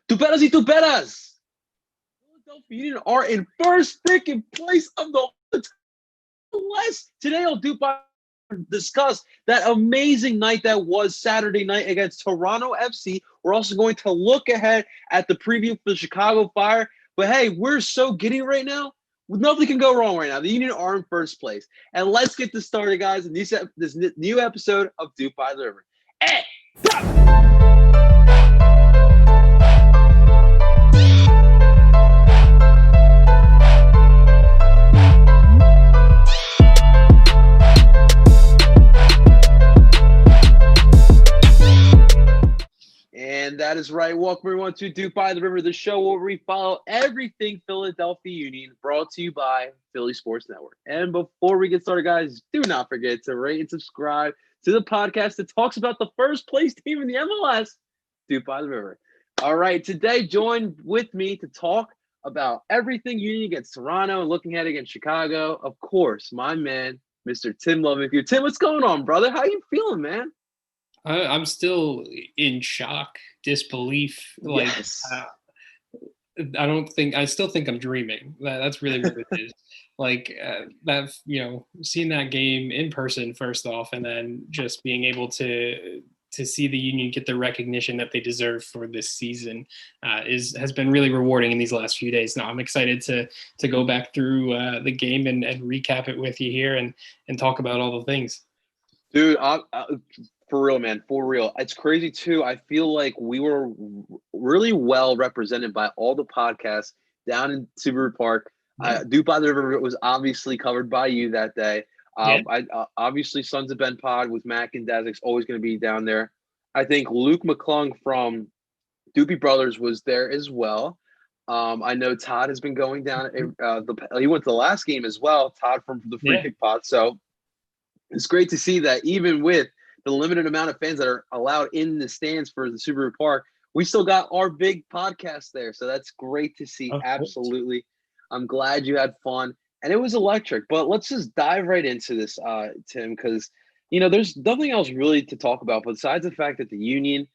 Tuperas y tuperas! Philadelphia Union are in first freaking place of the West. Today I'll discuss that amazing night that was Saturday night against Toronto FC. We're also going to look ahead at the preview for the Chicago Fire. But hey, we're so giddy right now. Nothing can go wrong right now. The Union are in first place. And let's get this started, guys, in this new episode of DOOP By The River. Hey! And that is right. Welcome everyone to DOOP By The River, the show where we follow everything Philadelphia Union, brought to you by Philly Sports Network. And before we get started, guys, do not forget to rate and subscribe to the podcast that talks about the first place team in the MLS, DOOP By The River. All right, today joined with me to talk about everything Union against Toronto and looking ahead against Chicago. Of course, my man, Mr. Tim Loving. Tim, what's going on, brother? How you feeling, man? I'm still in shock, disbelief. Yes. I still think I'm dreaming. That's really what it is. Seeing that game in person first off, and then just being able to see the Union get the recognition that they deserve for this season has been really rewarding in these last few days. Now I'm excited to go back through the game and recap it with you here and talk about all the things. Dude, for real, man, for real. It's crazy, too. I feel like we were really well represented by all the podcasts down in Subaru Park. Yeah. DOOP By The River was obviously covered by you that day. Yeah. Obviously, Sons of Ben Pod with Mac and Dazik's always going to be down there. I think Luke McClung from Doopy Brothers was there as well. I know Todd has been going down. He went to the last game as well, Todd from the Free Kick Pod. So it's great to see that even with the limited amount of fans that are allowed in the stands for the Subaru Park, we still got our big podcast there. So that's great to see. Absolutely. I'm glad you had fun. And it was electric. But let's just dive right into this, Tim, because, there's nothing else really to talk about besides the fact that the Union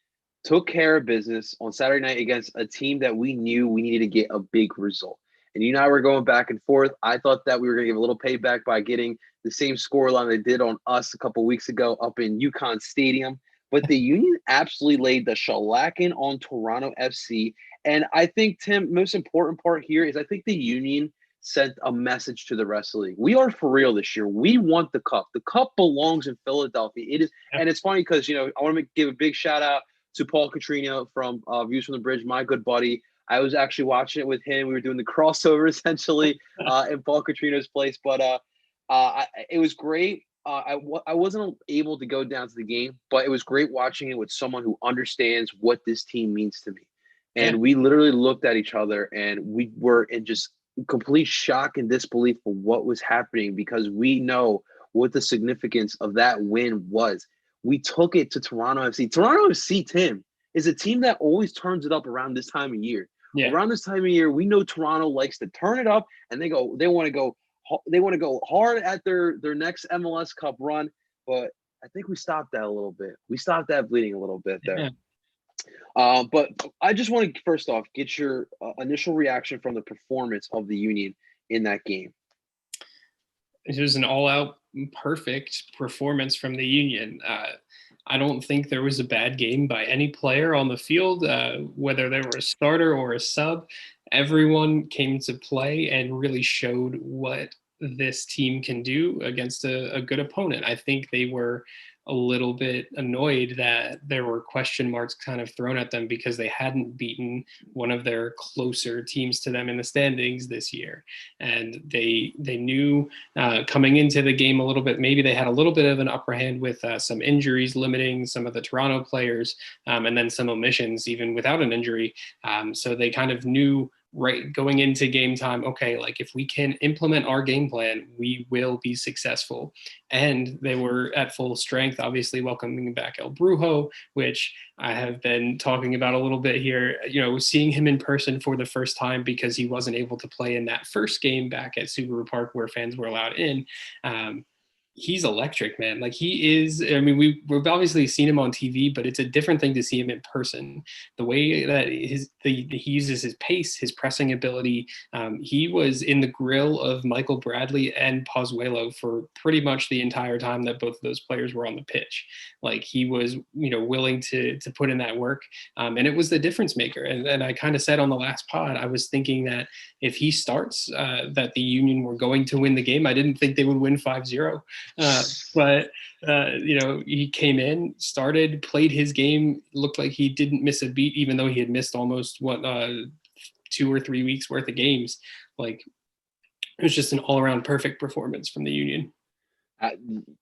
took care of business on Saturday night against a team that we knew we needed to get a big result. And you and I were going back and forth. I thought that we were going to give a little payback by getting the same scoreline they did on us a couple weeks ago up in UConn Stadium. But the Union absolutely laid the shellacking on Toronto FC. And I think, Tim, most important part here is I think the Union sent a message to the rest of the league. We are for real this year. We want the cup. The cup belongs in Philadelphia. It is, and it's funny because, I want to give a big shout out to Paul Catrino from Views from the Bridge, my good buddy. I was actually watching it with him. We were doing the crossover essentially in Paul Catrino's place, but it was great. I wasn't able to go down to the game, but it was great watching it with someone who understands what this team means to me. And we literally looked at each other and we were in just complete shock and disbelief for what was happening because we know what the significance of that win was. We took it to Toronto FC. Toronto FC, Tim, is a team that always turns it up around this time of year. Yeah. Around this time of year, we know Toronto likes to turn it up, and they want to go hard at their next MLS Cup run. But I think we stopped that a little bit. We stopped that bleeding a little bit there. Yeah. But I just want to first off get your initial reaction from the performance of the Union in that game. It was an all-out perfect performance from the Union. I don't think there was a bad game by any player on the field, whether they were a starter or a sub. Everyone came to play and really showed what this team can do against a good opponent. I think they were a little bit annoyed that there were question marks kind of thrown at them because they hadn't beaten one of their closer teams to them in the standings this year. And they knew coming into the game a little bit, maybe they had a little bit of an upper hand with some injuries limiting some of the Toronto players and then some omissions even without an injury. So they kind of knew right going into game time, okay, like if we can implement our game plan, we will be successful. And they were at full strength, obviously welcoming back El Brujo, which I have been talking about a little bit here, seeing him in person for the first time because he wasn't able to play in that first game back at Subaru Park where fans were allowed in. he's electric, man. Like he is, I mean, we've obviously seen him on TV, but it's a different thing to see him in person. The way that he uses his pace, his pressing ability. He was in the grill of Michael Bradley and Pozuelo for pretty much the entire time that both of those players were on the pitch. Like he was, willing to put in that work. And it was the difference maker. And I kind of said on the last pod, I was thinking that if he starts, that the Union were going to win the game. I didn't think they would win 5-0. But he came in, started, played his game, looked like he didn't miss a beat, even though he had missed almost 2 or 3 weeks worth of games. Like it was just an all-around perfect performance from the Union.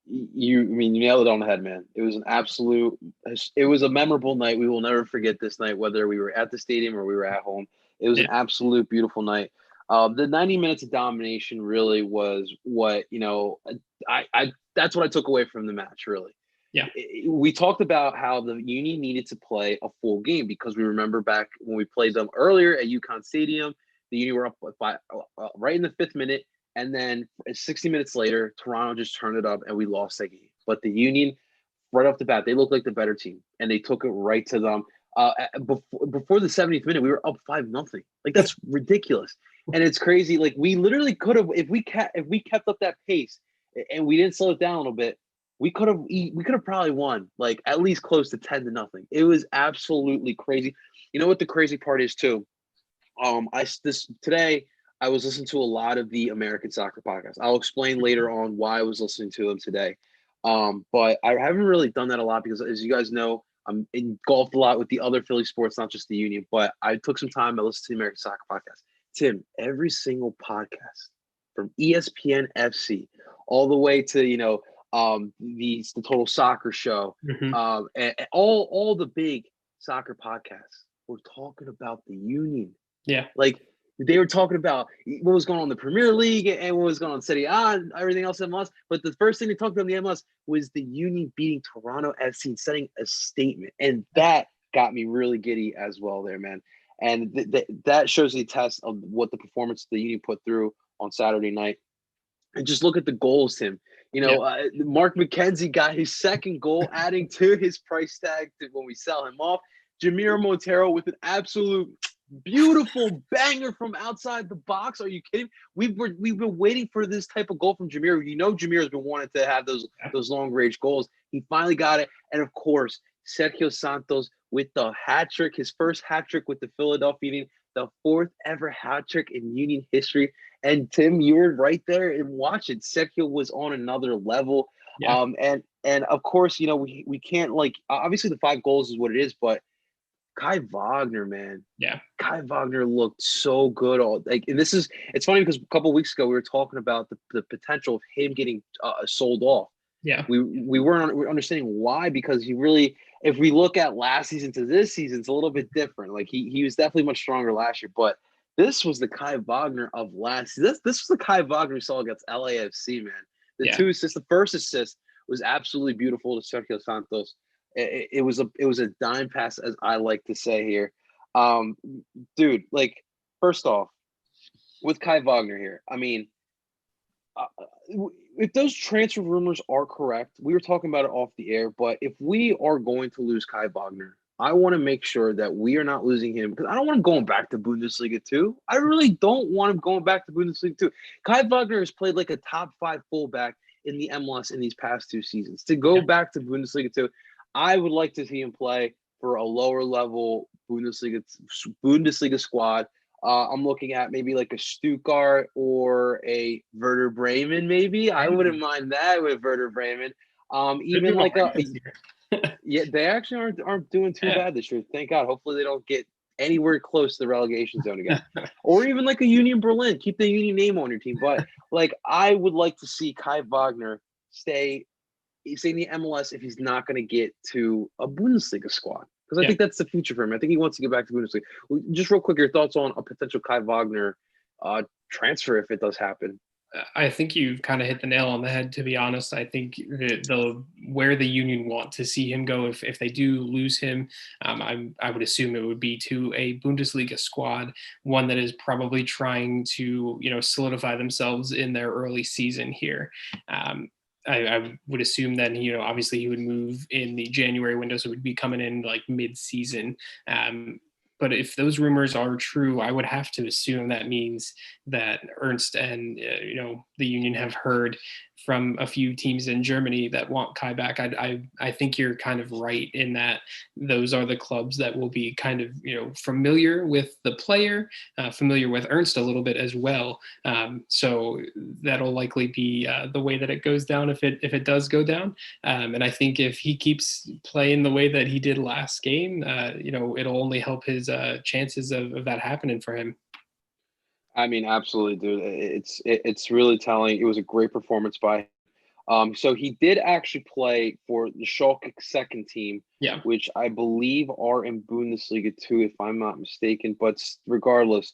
You nailed it on the head, man. It was it was a memorable night. We will never forget this night, whether we were at the stadium or we were at home. It was an absolute beautiful night. The 90 minutes of domination really was what, that's what I took away from the match, really. Yeah. We talked about how the Union needed to play a full game because we remember back when we played them earlier at UConn Stadium, the Union were up by, right in the 5th minute. And then 60 minutes later, Toronto just turned it up and we lost that game. But the Union, right off the bat, they looked like the better team and they took it right to them. Before the 70th minute, we were up 5-0. Like that's ridiculous. And it's crazy. Like we literally could have, if we kept up that pace and we didn't slow it down a little bit, we could have probably won like at least close to 10-0. It was absolutely crazy. You know what the crazy part is too? Today I was listening to a lot of the American soccer podcasts. I'll explain later on why I was listening to them today. But I haven't really done that a lot because, as you guys know, I'm engulfed a lot with the other Philly sports, not just the Union. But I took some time. I listened to the American soccer podcast. Tim, every single podcast from ESPN FC all the way to the Total Soccer Show, and all the big soccer podcasts were talking about the Union. Yeah, like they were talking about what was going on in the Premier League and what was going on in Serie A and everything else in MLS. But the first thing they talked about in the MLS was the Union beating Toronto FC and setting a statement. And that got me really giddy as well there, man. And that shows the test of what the performance the Union put through on Saturday night. And just look at the goals, Tim. Mark McKenzie got his second goal, adding to his price tag when we sell him off. Jamir Montero with an absolute beautiful banger from outside the box. Are you kidding? We've been waiting for this type of goal from Jamir. Jamir has been wanting to have those long range goals. He finally got it. And of course, Sergio Santos with the hat trick, his first hat trick with the Philadelphia Union, the 4th ever hat trick in Union history. And Tim, you were right there and watch it. Sergio was on another level. Yeah. And of course, we can't obviously the 5 goals is what it is, but Kai Wagner, man. Yeah. Kai Wagner looked so good. And it's funny because a couple of weeks ago we were talking about the potential of him getting sold off. Yeah. We weren't understanding why, because he really, if we look at last season to this season, it's a little bit different. Like he was definitely much stronger last year, but this was the Kai Wagner of last season. This was the Kai Wagner we saw against LAFC, man. The 2 assists, the first assist was absolutely beautiful to Sergio Santos. It was a dime pass, as I like to say here. Dude, first off, with Kai Wagner here, I mean, if those transfer rumors are correct, we were talking about it off the air, but if we are going to lose Kai Wagner, I want to make sure that we are not losing him because I don't want him going back to Bundesliga 2. I really don't want him going back to Bundesliga 2. Kai Wagner has played like a top 5 fullback in the MLS in these past 2 seasons. To go back to Bundesliga 2, I would like to see him play for a lower level Bundesliga squad. I'm looking at maybe like a Stuttgart or a Werder Bremen, maybe. I wouldn't mind that with Werder Bremen. Even like they actually aren't doing too bad this year. Thank God. Hopefully they don't get anywhere close to the relegation zone again. Or even like a Union Berlin. Keep the Union name on your team. But I would like to see Kai Wagner stay in the MLS if he's not going to get to a Bundesliga squad. Because I think that's the future for him. I think he wants to get back to Bundesliga. Just real quick, your thoughts on a potential Kai Wagner transfer if it does happen? I think you've kind of hit the nail on the head, to be honest. I think where the Union want to see him go, if they do lose him, I would assume it would be to a Bundesliga squad, one that is probably trying to, solidify themselves in their early season here. I would assume then, obviously he would move in the January window, so it would be coming in like mid-season. But if those rumors are true, I would have to assume that means that Ernst and the union have heard from a few teams in Germany that want Kai back. I think you're kind of right in that those are the clubs that will be kind of familiar with the player, familiar with Ernst a little bit as well. So that'll likely be the way that it goes down if it does go down. And I think if he keeps playing the way that he did last game, it'll only help his chances of that happening for him. I mean, absolutely, dude. It's really telling. It was a great performance by him. So he did actually play for the Schalke second team, Yeah. which I believe are in Bundesliga 2, if I'm not mistaken. But regardless,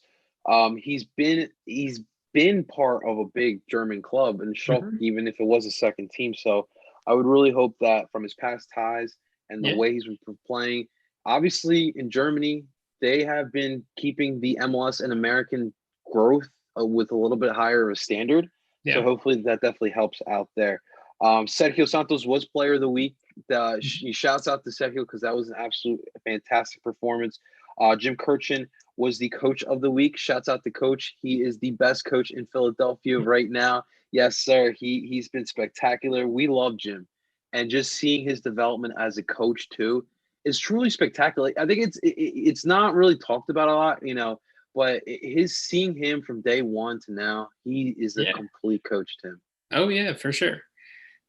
he's been part of a big German club in Schalke, even if it was a second team. So I would really hope that from his past ties and the way he's been playing, obviously in Germany, they have been keeping the MLS and American growth with a little bit higher of a standard. Yeah. So hopefully that definitely helps out there. Sergio Santos was player of the week. He shouts out to Sergio because that was an absolute fantastic performance. Jim Kirchin was the coach of the week. Shouts out to coach. He is the best coach in Philadelphia right now. Yes, sir. He's been spectacular. We love Jim. And just seeing his development as a coach too is truly spectacular. I think it's not really talked about a lot, but seeing him from day one to now, he is a complete coach, Tim. Oh yeah, for sure.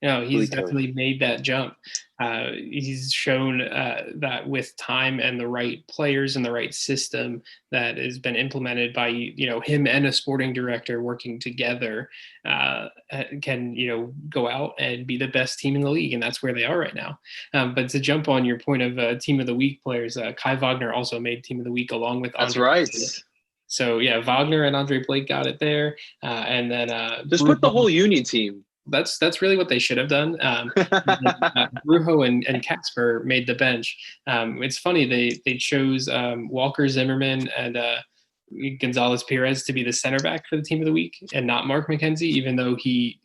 He's definitely made that jump. He's shown that with time and the right players and the right system that has been implemented by him and a sporting director working together can go out and be the best team in the league, and that's where they are right now. But to jump on your point of team of the week players, Kai Wagner also made team of the week along with That's Andre right. Blake. So yeah, Wagner and Andre Blake got it there, and then just put the whole Union team. That's really what they should have done. Brujo and Casper made the bench. It's funny they chose Walker Zimmerman and Gonzalez Perez to be the center back for the team of the week, and not Mark McKenzie, even though he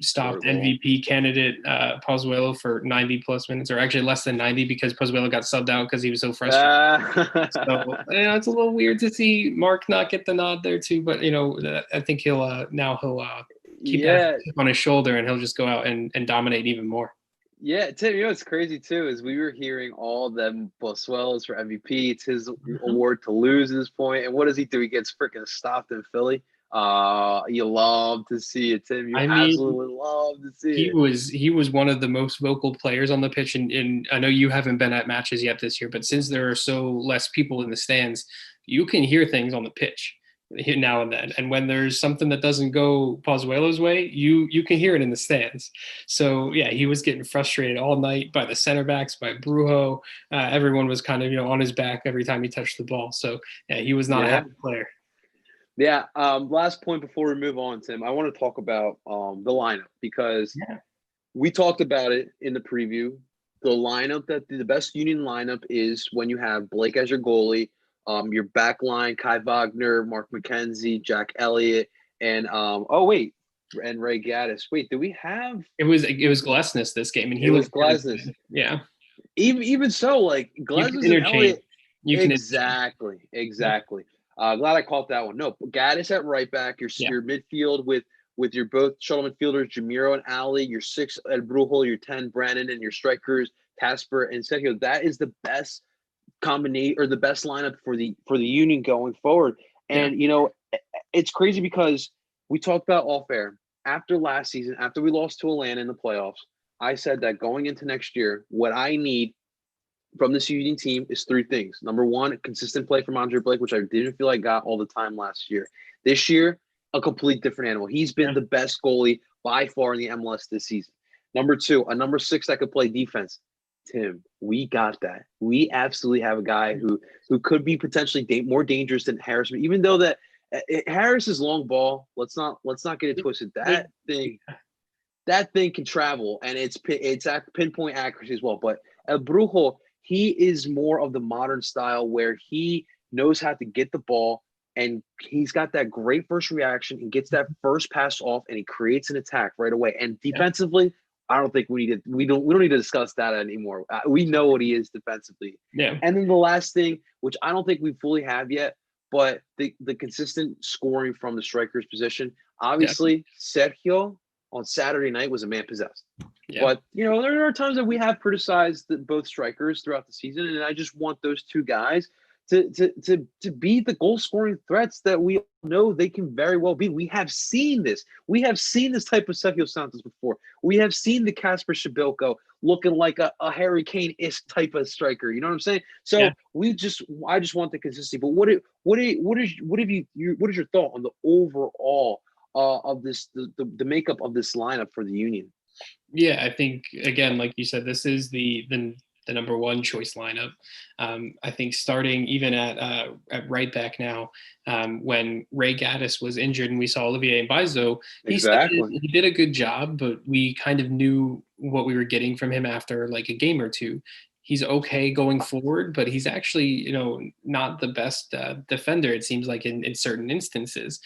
stopped MVP candidate Pozuelo for 90 plus minutes, or actually less than 90 because Pozuelo got subbed out because he was so frustrated. So it's a little weird to see Mark not get the nod there too, but I think he'll keep that on his shoulder and he'll just go out and dominate even more. Yeah, Tim, what's crazy too is we were hearing all them Pozuelos for MVP. It's his award to lose at this point. And what does he do? He gets freaking stopped in Philly. You love to see it, Tim. Absolutely love to see it. He was one of the most vocal players on the pitch, and I know you haven't been at matches yet this year, but since there are so less people in the stands, you can hear things on the pitch now and then. And when there's something that doesn't go Pozuelo's way, you can hear it in the stands. So yeah, he was getting frustrated all night by the center backs, by Brujo. Everyone was kind of on his back every time he touched the ball. So yeah, he was not a happy player. Yeah. Last point before we move on, Tim, I want to talk about the lineup because we talked about it in the preview. The lineup the best Union lineup is when you have Blake as your goalie, your back line, Kai Wagner, Mark McKenzie, Jack Elliott, and and Ray Gaddis. Wait, do we have? It was Glesnes this game, and he was Glesnes. Yeah. Even so, like Glesnes and Elliott. Exactly. Glad I caught that one. No, Gaddis at right back. Your midfield with your both shuttle midfielders, Jamiro and Ali. Your 6 at Brujo, your 10 Brandon, and your strikers Casper and Sergio. That is the best combination or the best lineup for the Union going forward. And it's crazy because we talked about off air after last season, after we lost to Atlanta in the playoffs. I said that going into next year, what I need from this Union team is 3 things. Number 1, consistent play from Andre Blake, which I didn't feel like got all the time last year. This year, a complete different animal. He's been the best goalie by far in the MLS this season. Number 2, a number 6 that could play defense. Tim, we got that. We absolutely have a guy who could be potentially more dangerous than Harris. Even though Harris's long ball, let's not get it twisted. That thing can travel, and it's at pinpoint accuracy as well. But Brujo, he is more of the modern style where he knows how to get the ball and he's got that great first reaction and gets that first pass off, and he creates an attack right away. And defensively, I don't think we don't need to discuss that anymore. We know what he is defensively. Yeah. And then the last thing, which I don't think we fully have yet, but the consistent scoring from the striker's position. Obviously, Sergio on Saturday night was a man possessed. Yeah. But, there are times that we have criticized both strikers throughout the season, and I just want those two guys to be the goal scoring threats that we know they can very well be. We have seen this. We have seen this type of Sergio Santos before. We have seen the Kasper Shabilko looking like a Harry Kane-ish type of striker. You know what I'm saying? So I just want the consistency. But what is your thought on the overall of this the makeup of this lineup for the Union? Yeah, I think again, like you said, this is the number one choice lineup. I think starting even at right back now, when Ray Gaddis was injured and we saw Olivier Mbaizo, he did a good job, but we kind of knew what we were getting from him after like a game or two. He's okay going forward, but he's actually, not the best defender, it seems like in certain instances.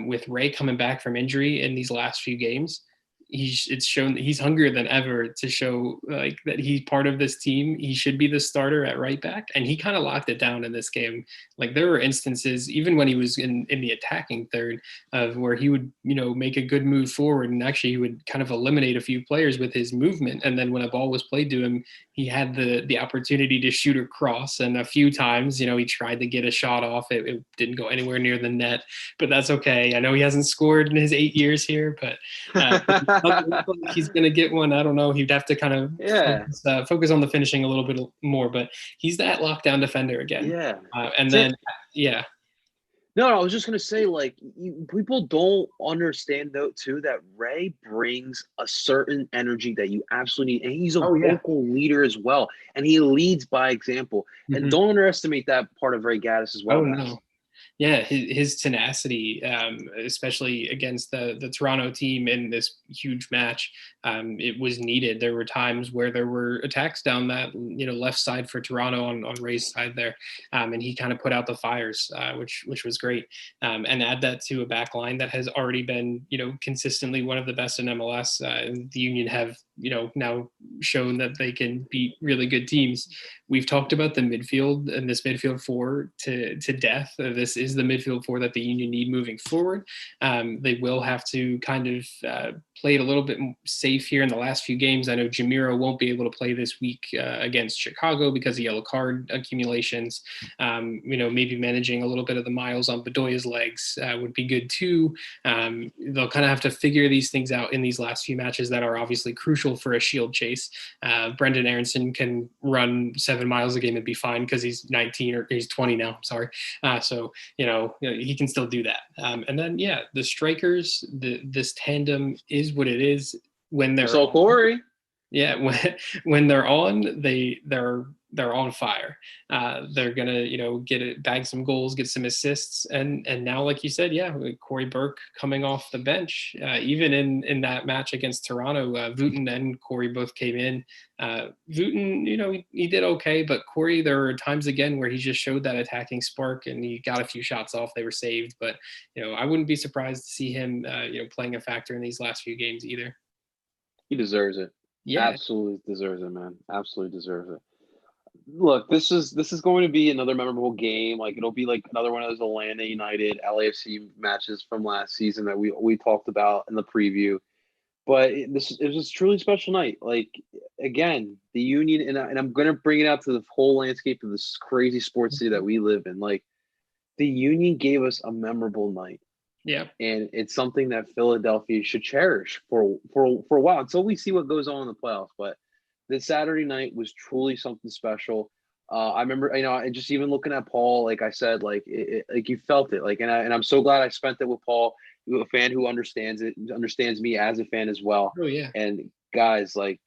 With Ray coming back from injury in these last few games, it's shown that he's hungrier than ever to show like that he's part of this team. He should be the starter at right back, and he kind of locked it down in this game. Like there were instances, even when he was in the attacking third, of where he would make a good move forward, and actually he would kind of eliminate a few players with his movement. And then when a ball was played to him, he had the opportunity to shoot across, and a few times he tried to get a shot off. It didn't go anywhere near the net, but that's okay. I know he hasn't scored in his 8 years here, but he's going to get one. I don't know. He'd have to kind of focus on the finishing a little bit more, but he's that lockdown defender again. Yeah. No, I was just going to say, like, people don't understand, though, too, that Ray brings a certain energy that you absolutely need. And he's a vocal leader as well. And he leads by example. Mm-hmm. And don't underestimate that part of Ray Gaddis as well. Oh, no. Yeah, his tenacity, especially against the Toronto team in this huge match, it was needed. There were times where there were attacks down that left side for Toronto on Ray's side there, and he kind of put out the fires, which was great. And add that to a back line that has already been consistently one of the best in MLS. The Union have now shown that they can beat really good teams. We've talked about the midfield and this midfield four to death. This is the midfield four that the Union need moving forward. They will have to kind of play it a little bit safe here in the last few games. I know Jamiro won't be able to play this week against Chicago because of yellow card accumulations. Maybe managing a little bit of the miles on Bedoya's legs would be good too. They'll kind of have to figure these things out in these last few matches that are obviously crucial for a shield chase. Brendan Aronson can run 7 miles a game and be fine because he's 19 or he's 20 now. Sorry. So he can still do that. And then the strikers, this tandem is what it is when they're Corey. Yeah, when they're on, they're on fire. They're gonna get it, bag some goals, get some assists, and now, like you said, Corey Burke coming off the bench, even in that match against Toronto, Wooten and Corey both came in. Wooten, he did okay, but Corey, there were times again where he just showed that attacking spark, and he got a few shots off. They were saved, but I wouldn't be surprised to see him, playing a factor in these last few games either. He deserves it. Yeah, absolutely deserves it, man. Absolutely deserves it. Look, this is going to be another memorable game. Like it'll be like another one of those Atlanta United LAFC matches from last season that we talked about in the preview. But it was a truly special night. Like again, the Union and I'm going to bring it out to the whole landscape of this crazy sports city that we live in. Like the Union gave us a memorable night. Yeah, and it's something that Philadelphia should cherish for a while until we see what goes on in the playoffs. But this Saturday night was truly something special. I remember, just even looking at Paul, like I said, like like you felt it, like, and I'm so glad I spent it with Paul, a fan who understands me as a fan as well. Oh yeah. And guys, like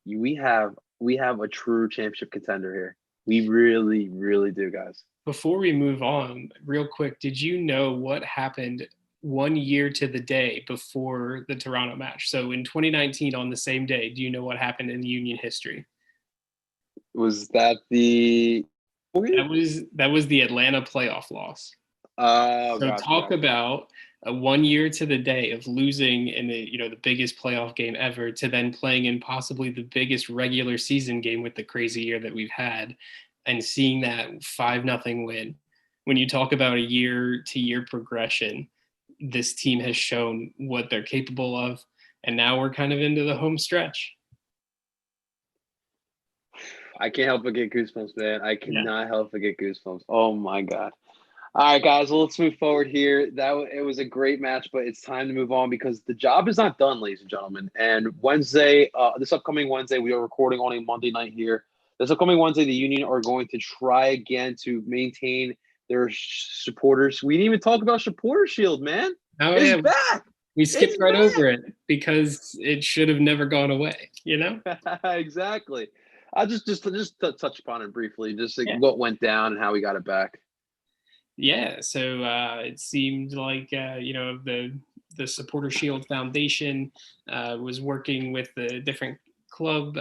we have a true championship contender here. We really, really do, guys. Before we move on, real quick, did you know what happened 1 year to the day before the Toronto match? So in 2019, on the same day, do you know what happened in Union history? Was that the? That was the Atlanta playoff loss. So talk Gotcha. about a 1 year to the day of losing in the biggest playoff game ever to then playing in possibly the biggest regular season game with the crazy year that we've had, and seeing that 5-0 win. When you talk about a year to year progression, this team has shown what they're capable of, and now we're kind of into the home stretch. I can't help but get goosebumps, man. I Yeah. cannot help but get goosebumps. Oh my god. All right, guys, well, let's move forward here. It was a great match, but it's time to move on because the job is not done, ladies and gentlemen. And Wednesday, this upcoming Wednesday, we are recording on a Monday night here. This upcoming Wednesday, the Union are going to try again to maintain their supporters. We didn't even talk about Supporter Shield, man. Oh It's yeah, back. we It's skipped right over it because it should have never gone away. back. Exactly. I'll just touch upon it briefly, just like Yeah. what went down and how we got it back. Yeah, so it seemed like the Supporter Shield Foundation was working with the different club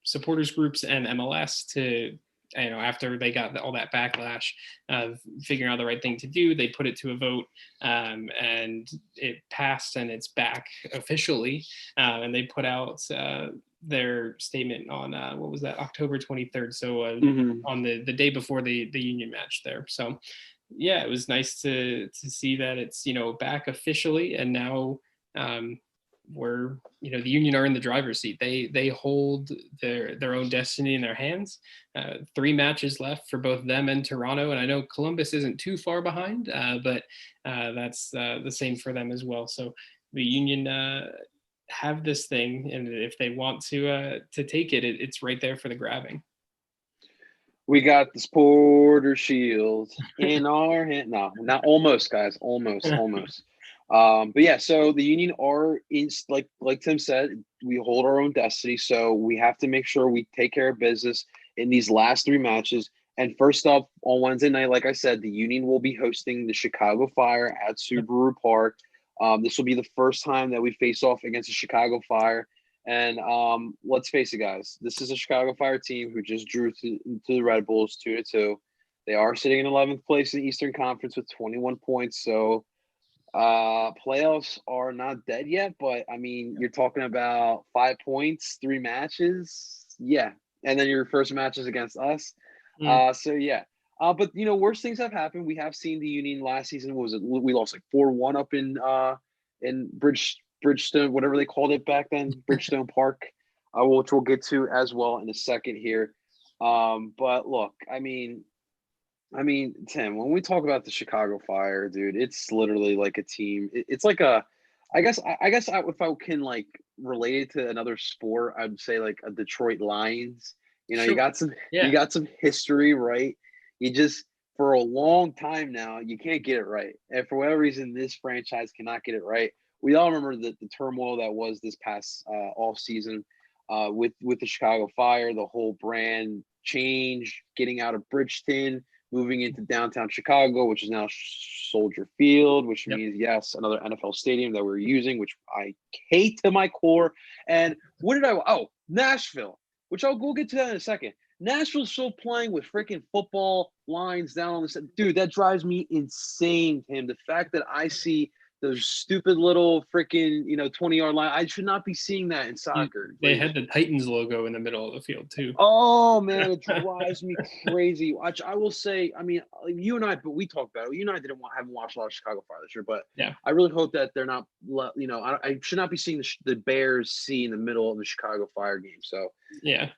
supporters groups and MLS to after they got all that backlash of figuring out the right thing to do, they put it to a vote, and it passed and it's back officially, and they put out their statement on what was that, October 23rd, so Mhm. on the day before the Union match there. So yeah, it was nice to see that it's back officially, and now we're the Union are in the driver's seat. They hold their own destiny in their hands. 3 matches left for both them and Toronto, and I know Columbus isn't too far behind, but that's the same for them as well. So the Union have this thing, and if they want to take it, it's right there for the grabbing. We got the Supporter Shield in our hand. No, not almost, guys. Almost. But yeah, so the Union are in, like Tim said, we hold our own destiny. So we have to make sure we take care of business in these last 3 matches. And first up on Wednesday night, like I said, the Union will be hosting the Chicago Fire at Subaru Park. This will be the first time that we face off against the Chicago Fire. And let's face it, guys, this is a Chicago Fire team who just drew to the Red Bulls 2-2. They are sitting in 11th place in the Eastern Conference with 21 points. So playoffs are not dead yet, but I mean, you're talking about 5 points, 3 matches. Yeah. And then your first match is against us. Mm. So yeah. But worse things have happened. We have seen the Union last season. What was it? We lost like 4-1 up in Bridgestone, whatever they called it back then, Bridgestone Park, which we'll get to as well in a second here. But look, I mean, Tim, when we talk about the Chicago Fire, dude, it's literally like a team. It's like if I can like relate it to another sport, I'd say like a Detroit Lions. You Sure. got some Yeah. history, right? You just for a long time now, you can't get it right, and for whatever reason, this franchise cannot get it right. We all remember the turmoil that was this past off season with the Chicago Fire, the whole brand change, getting out of Bridgeton, moving into downtown Chicago, which is now Soldier Field, which Yep. means, yes, another NFL stadium that we're using, which I hate to my core. And what did Nashville, which we'll get to that in a second. Nashville's still playing with freaking football lines down on the dude. That drives me insane, Tim. The fact that I see those stupid little freaking 20-yard line. I should not be seeing that in soccer. They had the Titans logo in the middle of the field too. Oh man, it drives me crazy. I will say, I mean, you and I, but we talked about it. You and I haven't watched a lot of Chicago Fire this year, but Yeah. I really hope that they're not. I should not be seeing the Bears C in the middle of the Chicago Fire game. So yeah,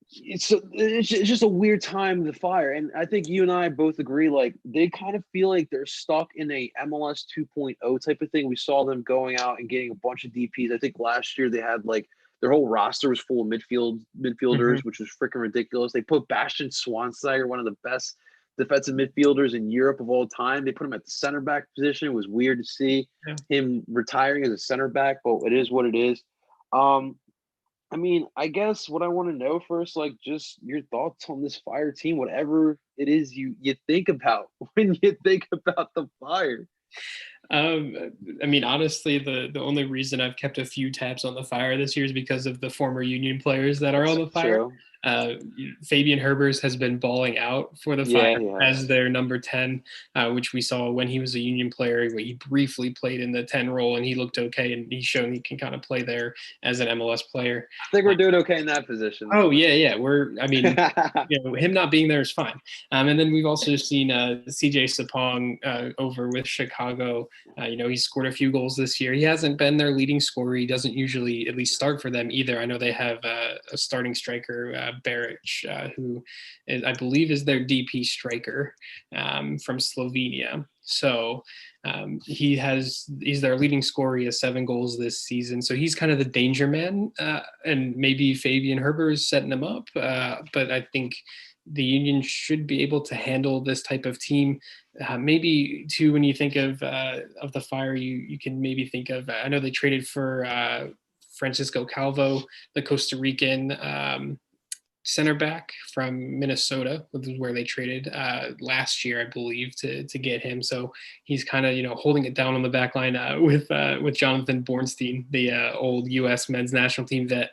it's just a weird time the Fire, and I think you and I both agree. Like they kind of feel like they're stuck in a MLS 2.0 type of thing. We saw them going out and getting a bunch of DPs. I think last year they had like their whole roster was full of midfielders, which was freaking ridiculous. They put Bastian Schweinsteiger, one of the best defensive midfielders in Europe of all time. They put him at the center back position. It was weird to see him retiring as a center back, but it is what it is. I mean, I guess what I want to know first, like, just your thoughts on this Fire team, whatever it is you think about when you think about the Fire. I mean, honestly, the only reason I've kept a few tabs on the Fire this year is because of the former Union players that are on the Fire. True. Fabian Herbers has been balling out for the Fire Yeah, yeah. as their number 10, which we saw when he was a Union player. He briefly played in the 10 role and he looked okay, and he's shown he can kind of play there as an MLS player. I think we're doing okay in that position. Oh yeah. I mean, him not being there is fine. And then we've also seen CJ Sapong over with Chicago. He's scored a few goals this year. He hasn't been their leading scorer. He doesn't usually at least start for them either. I know they have a starting striker, Beric, who I believe is their DP striker from Slovenia. So he's their leading scorer. He has 7 goals this season. So he's kind of the danger man, and maybe Fabian Herbert is setting him up. But I think the Union should be able to handle this type of team. Maybe too, when you think of the Fire, you can maybe think of. I know they traded for Francisco Calvo, the Costa Rican center back from Minnesota, which is where they traded last year, I believe, to get him. So he's kind of holding it down on the back line with Jonathan Bornstein, the old U.S. men's national team vet,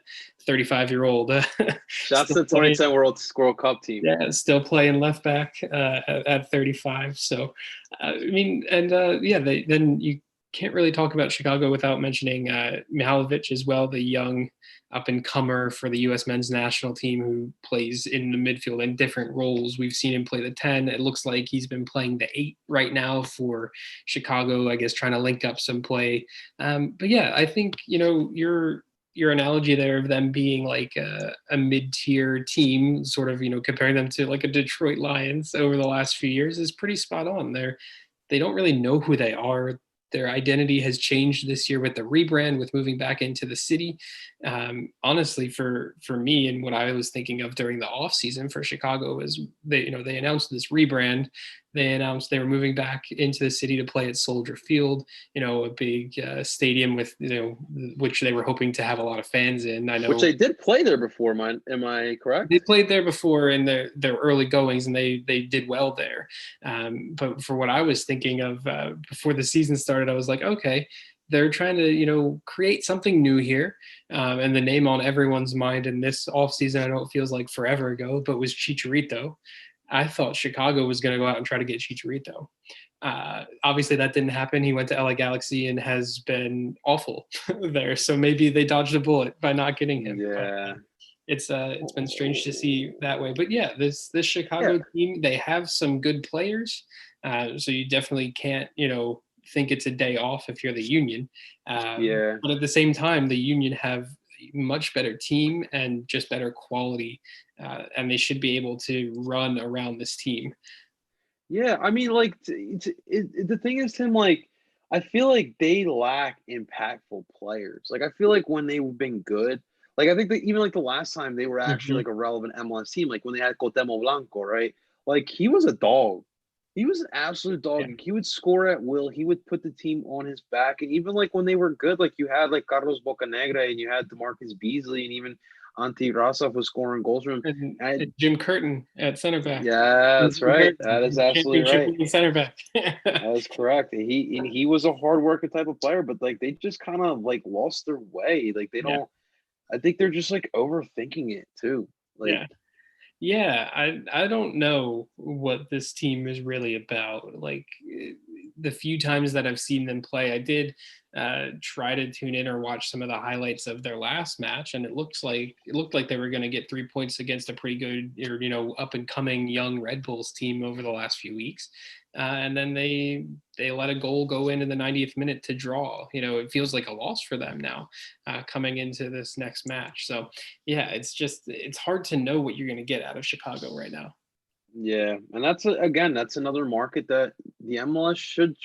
35-year-old. That's the 2010 World Cup team. Yeah, still playing left back at 35. So then you can't really talk about Chicago without mentioning Mihalovic as well, the young up-and-comer for the U.S. men's national team who plays in the midfield in different roles. We've seen him play the 10. It looks like he's been playing the 8 right now for Chicago, I guess, trying to link up some play. But yeah, I think, your analogy there of them being like a mid-tier team, sort of, comparing them to like a Detroit Lions over the last few years is pretty spot on. They don't really know who they are. Their identity has changed this year with the rebrand, with moving back into the city. Honestly, for me, and what I was thinking of during the off season for Chicago is they announced this rebrand. They announced they were moving back into the city to play at Soldier Field, a big stadium with, which they were hoping to have a lot of fans in. I know, which they did play there before. Am I correct? They played there before in their early goings, and they did well there. But for what I was thinking of before the season started, I was like, okay, they're trying to create something new here. And the name on everyone's mind in this offseason, I know it feels like forever ago, but was Chicharito. I thought Chicago was going to go out and try to get Chicharito. Obviously, that didn't happen. He went to LA Galaxy and has been awful there. So maybe they dodged a bullet by not getting him. Yeah. But it's been strange to see that way. But yeah, this Chicago team, they have some good players. So you definitely can't, think it's a day off if you're the Union. But at the same time, the Union have much better team and just better quality, and they should be able to run around this team. Yeah, I mean, like, the thing is, Tim, like, I feel like they lack impactful players. Like, I feel like when they've been good, like, I think that even like the last time they were actually like a relevant MLS team, like when they had Cuauhtemoc Blanco, right? Like, he was a dog. He was an absolute dog. Yeah. He would score at will. He would put the team on his back. And even like when they were good, like you had like Carlos Bocanegra and you had DeMarcus Beasley and even Ante Rasov was scoring goals for him. And Jim Curtin at center back. Yeah, that's right. That is absolutely right. Center back. That is correct. He was a hard working type of player, but like they just kind of like lost their way. Like they don't. I think they're just like overthinking it too. Like, yeah, I don't know what this team is really about. Like the few times that I've seen them play, I did try to tune in or watch some of the highlights of their last match, and it looked like they were going to get 3 points against a pretty good, or up and coming young Red Bulls team over the last few weeks. And then they let a goal go in the 90th minute to draw. It feels like a loss for them now coming into this next match. So yeah, it's hard to know what you're going to get out of Chicago right now. Yeah, and that's another market that the MLS should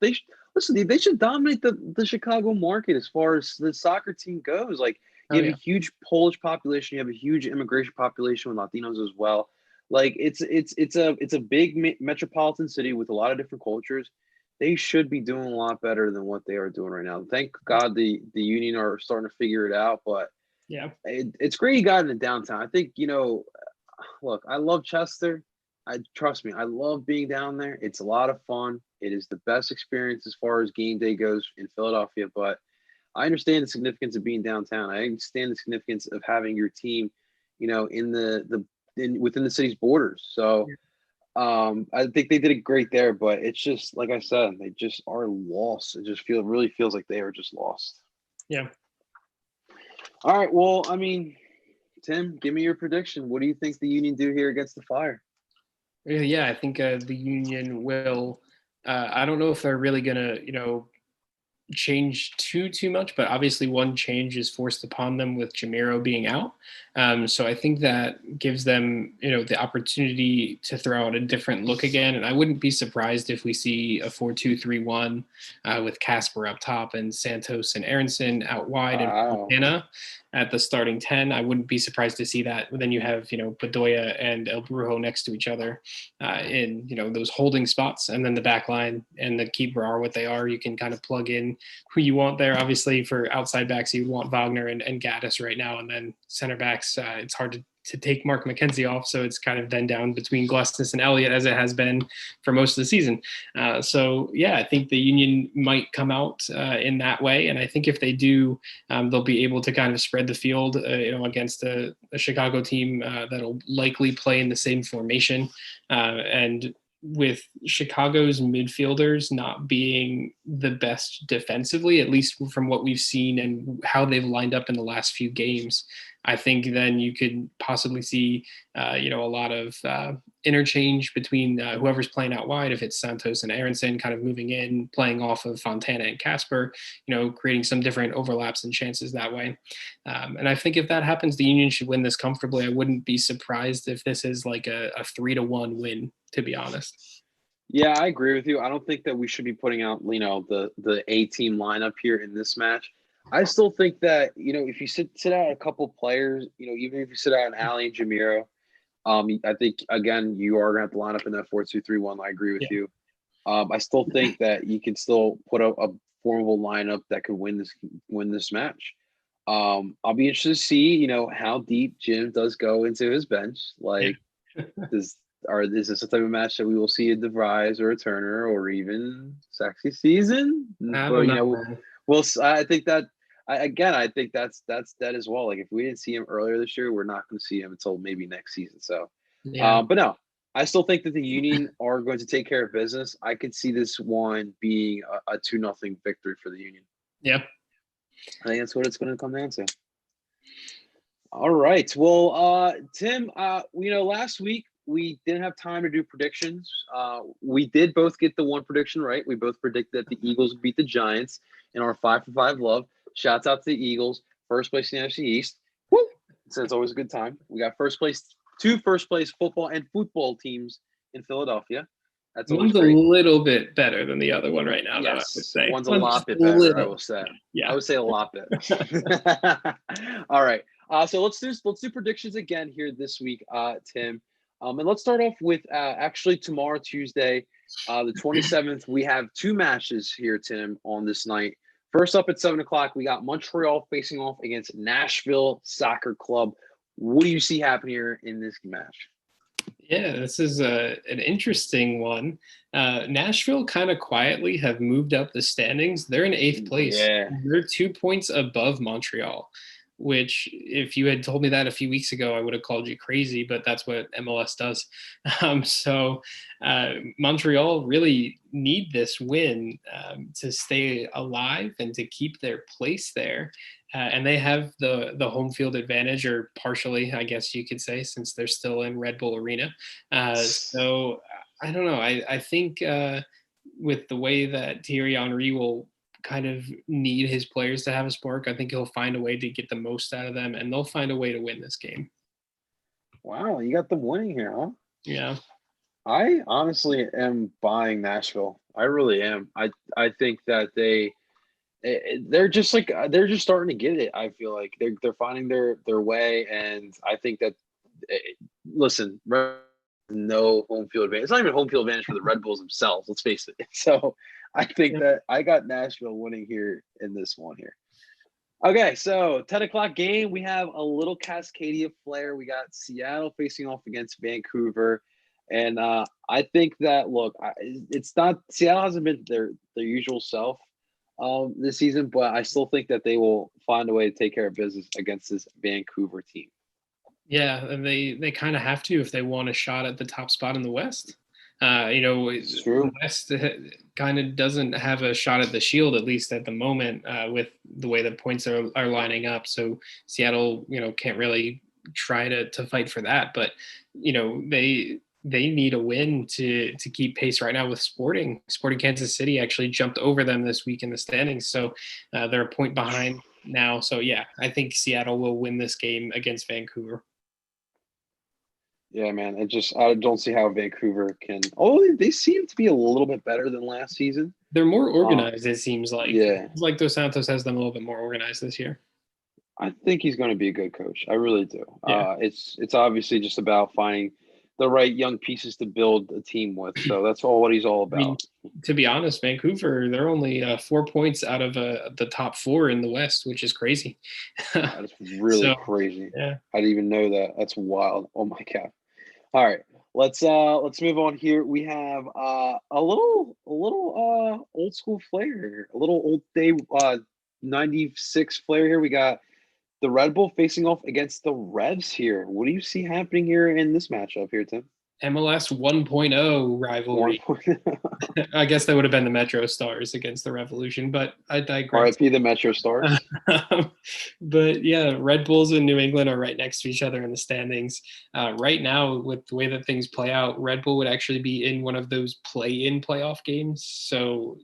they should dominate the Chicago market as far as the soccer team goes. Like you have a huge Polish population, you have a huge immigration population with Latinos as well. Like it's a big metropolitan city with a lot of different cultures. They should be doing a lot better than what they are doing right now. Thank God the Union are starting to figure it out. But yeah, it's great you got in the downtown. I think look, I love Chester. Trust me, I love being down there. It's a lot of fun. It is the best experience as far as game day goes in Philadelphia. But I understand the significance of being downtown. I understand the significance of having your team within the city's borders. So I think they did it great there, but it's just like I said, they just are lost. It just really feels like they are just lost. Yeah. All right. Well, I mean, Tim, give me your prediction. What do you think the Union do here against the Fire? Yeah, I think the Union will. I don't know if they're really gonna, change too much, but obviously one change is forced upon them with Jamiro being out. So I think that gives them, the opportunity to throw out a different look again. And I wouldn't be surprised if we see a 4-2-3-1 with Casper up top and Santos and Aronson out wide and Wow. Fontana at the starting 10. I wouldn't be surprised to see that. Then you have, Bedoya and El Brujo next to each other in, those holding spots. And then the back line and the keeper are what they are. You can kind of plug in who you want there. Obviously, for outside backs, you want Wagner and Gaddis right now. And then center backs, it's hard to take Mark McKenzie off. So it's kind of then down between Glesnes and Elliott, as it has been for most of the season. So, yeah, I think the Union might come out in that way. And I think if they do, they'll be able to kind of spread the field, against a Chicago team that'll likely play in the same formation. And with Chicago's midfielders not being the best defensively, at least from what we've seen and how they've lined up in the last few games, I think then you could possibly see, a lot of interchange between whoever's playing out wide. If it's Santos and Aronson kind of moving in, playing off of Fontana and Casper, creating some different overlaps and chances that way. And I think if that happens, the Union should win this comfortably. I wouldn't be surprised if this is like a 3-1 win, to be honest. Yeah, I agree with you. I don't think that we should be putting out, the A team lineup here in this match. I still think that, if you sit out a couple players, even if you sit out an Ali and Jamiro, I think again you are gonna have to line up in that 4-2-3-1. I agree with you. I still think that you can still put a formidable lineup that could win this match. I'll be interested to see, how deep Jim does go into his bench. Like, is this a type of match that we will see a DeVries or a Turner or even Sexy Season? I But don't know. I think that I think that's that as well. Like if we didn't see him earlier this year, we're not going to see him until maybe next season. So, Yeah. but no, I still think that the Union are going to take care of business. I could see this one being a 2-0 victory for the Union. Yeah. I think that's what it's going to come down to. All right. Well, Tim, last week we didn't have time to do predictions. We did both get the one prediction right. We both predicted that the Eagles would beat the Giants in our 5-for-5 love. Shouts out to the Eagles, first place in the NFC East. Woo! So it's always a good time. We got two first place football and football teams in Philadelphia. That's always One's great. a little bit better than the other one right now. Yes, though, I would say one's a lot bit better. little. I will say. Yeah, I would say a lot bit. All right. So let's do predictions again here this week, Tim. And let's start off with actually tomorrow, Tuesday, the 27th. We have two matches here, Tim, on this night. First up at 7:00, we got Montreal facing off against Nashville Soccer Club. What do you see happen here in this match? Yeah, this is an interesting one. Nashville kind of quietly have moved up the standings. They're in 8th place. Yeah. They're 2 points above Montreal, which if you had told me that a few weeks ago, I would have called you crazy, but that's what MLS does. So Montreal really need this win to stay alive and to keep their place there. And they have the home field advantage, or partially, I guess you could say, since they're still in Red Bull Arena. So I don't know. I think with the way that Thierry Henry will kind of need his players to have a spark, I think he'll find a way to get the most out of them, and they'll find a way to win this game. Wow, you got them winning here, huh? Yeah. I honestly am buying Nashville. I really am. I think that they're just starting to get it. I feel like they're finding their way, and I think that listen, no home field advantage. It's not even home field advantage for the Red Bulls themselves. Let's face it. So I think that I got Nashville winning here in this one here. Okay, so 10:00 game. We have a little Cascadia flair. We got Seattle facing off against Vancouver. And I think that, look, it's not – Seattle hasn't been their usual self this season, but I still think that they will find a way to take care of business against this Vancouver team. Yeah, and they kind of have to if they want a shot at the top spot in the West. It's The true. West kind of doesn't have a shot at the Shield, at least at the moment, with the way the points are lining up. So Seattle, can't really try to fight for that. But they need a win to keep pace right now with Sporting. Sporting Kansas City actually jumped over them this week in the standings, so they're a point behind now. So yeah, I think Seattle will win this game against Vancouver. Yeah, man. I don't see how Vancouver can. Oh, they seem to be a little bit better than last season. They're more Uh, organized, it seems like. It yeah, seems like Dos Santos has them a little bit more organized this year. I think he's going to be a good coach. I really do. Yeah. It's obviously just about finding the right young pieces to build a team with. So that's all what he's all I mean, about. to be honest, Vancouver, they're only 4 points out of the top four in the West, which is crazy. That is really So, crazy. yeah. I didn't even know that. That's wild. Oh my god. All right. Let's move on here. We have a little old school flair, a little old day 96 flair here. We got the Red Bull facing off against the Revs here. What do you see happening here in this matchup here, Tim? MLS 1.0 One rivalry. point. I guess that would have been the Metro Stars against the Revolution, but I digress. RIP the Metro Stars. But yeah, Red Bulls and New England are right next to each other in the standings. Right now, with the way that things play out, Red Bull would actually be in one of those play-in playoff games. So,